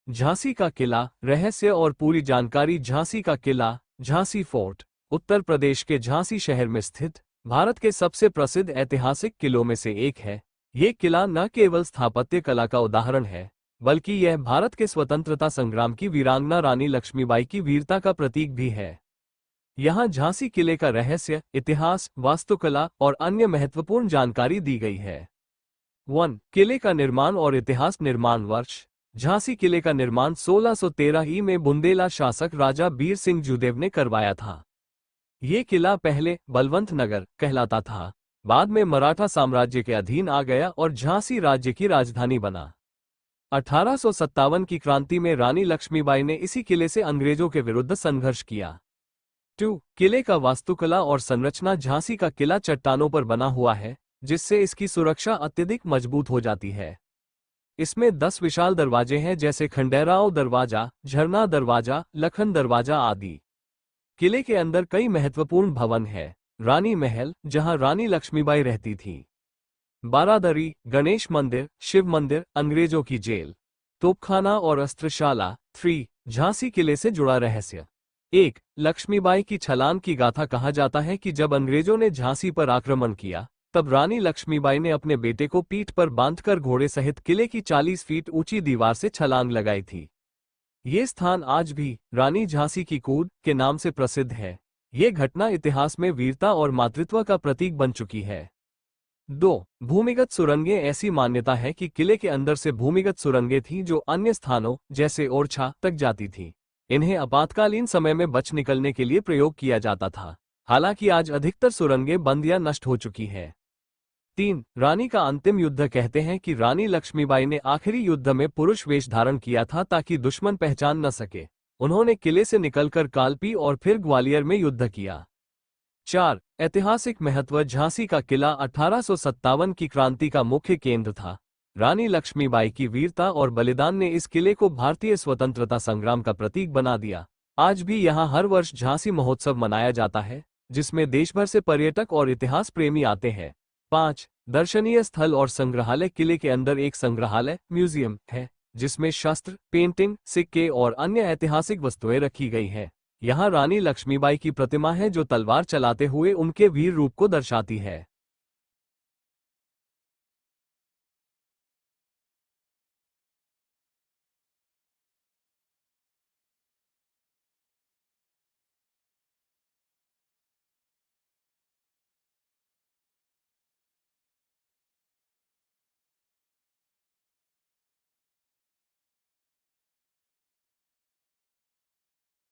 झांसी का किला, रहस्य और पूरी जानकारी। झांसी का किला, झांसी फोर्ट, उत्तर प्रदेश के झांसी शहर में स्थित भारत के सबसे प्रसिद्ध ऐतिहासिक किलों में से एक है। ये किला न केवल स्थापत्य कला का उदाहरण है, बल्कि यह भारत के स्वतंत्रता संग्राम की वीरांगना रानी लक्ष्मीबाई की वीरता का प्रतीक भी है। यहाँ झांसी किले का रहस्य, इतिहास, वास्तुकला और अन्य महत्वपूर्ण जानकारी दी गई है। 1. किले का निर्माण और इतिहास। निर्माण वर्ष। झांसी किले का निर्माण 1613 ई में बुंदेला शासक राजा बीर सिंह जुदेव ने करवाया था। ये किला पहले बलवंत नगर कहलाता था, बाद में मराठा साम्राज्य के अधीन आ गया और झांसी राज्य की राजधानी बना। 1857 की क्रांति में रानी लक्ष्मीबाई ने इसी किले से अंग्रेजों के विरुद्ध संघर्ष किया। 2. किले का वास्तुकला और संरचना। झांसी का किला चट्टानों पर बना हुआ है, जिससे इसकी सुरक्षा अत्यधिक मजबूत हो जाती है। इसमें 10 विशाल दरवाजे हैं, जैसे खंडेराव दरवाजा, झरना दरवाजा, लखन दरवाजा आदि। किले के अंदर कई महत्वपूर्ण भवन हैं। रानी महल, जहां रानी लक्ष्मीबाई रहती थी। बारादरी, गणेश मंदिर, शिव मंदिर, अंग्रेजों की जेल, तोपखाना और अस्त्रशाला। 3. झांसी किले से जुड़ा रहस्य। 1. लक्ष्मीबाई की छलांग की गाथा। कहा जाता है कि जब अंग्रेजों ने झांसी पर आक्रमण किया, तब रानी लक्ष्मीबाई ने अपने बेटे को पीठ पर बांधकर घोड़े सहित किले की 40 फीट ऊंची दीवार से छलांग लगाई थी। ये स्थान आज भी रानी झांसी की कूद के नाम से प्रसिद्ध है। ये घटना इतिहास में वीरता और मातृत्व का प्रतीक बन चुकी है। 2. भूमिगत सुरंगें। ऐसी मान्यता है कि किले के अंदर से भूमिगत सुरंगें थीं जो अन्य स्थानों जैसे ओरछा तक जाती थीं। इन्हें आपातकालीन समय में बच निकलने के लिए प्रयोग किया जाता था। हालांकि आज अधिकतर सुरंगें बंद या नष्ट हो चुकी हैं। 3. रानी का अंतिम युद्ध। कहते हैं कि रानी लक्ष्मीबाई ने आखिरी युद्ध में पुरुष वेश धारण किया था ताकि दुश्मन पहचान न सके। उन्होंने किले से निकलकर कालपी और फिर ग्वालियर में युद्ध किया। 4. ऐतिहासिक महत्व। झांसी का किला 1857 की क्रांति का मुख्य केंद्र था। रानी लक्ष्मीबाई की वीरता और बलिदान ने इस किले को भारतीय स्वतंत्रता संग्राम का प्रतीक बना दिया। आज भी यहाँ हर वर्ष झांसी महोत्सव मनाया जाता है, जिसमें देश भर से पर्यटक और इतिहास प्रेमी आते हैं। 5. दर्शनीय स्थल और संग्रहालय। किले के अंदर एक संग्रहालय म्यूजियम है, जिसमें शस्त्र, पेंटिंग, सिक्के और अन्य ऐतिहासिक वस्तुएं रखी गई हैं। यहाँ रानी लक्ष्मीबाई की प्रतिमा है जो तलवार चलाते हुए उनके वीर रूप को दर्शाती है।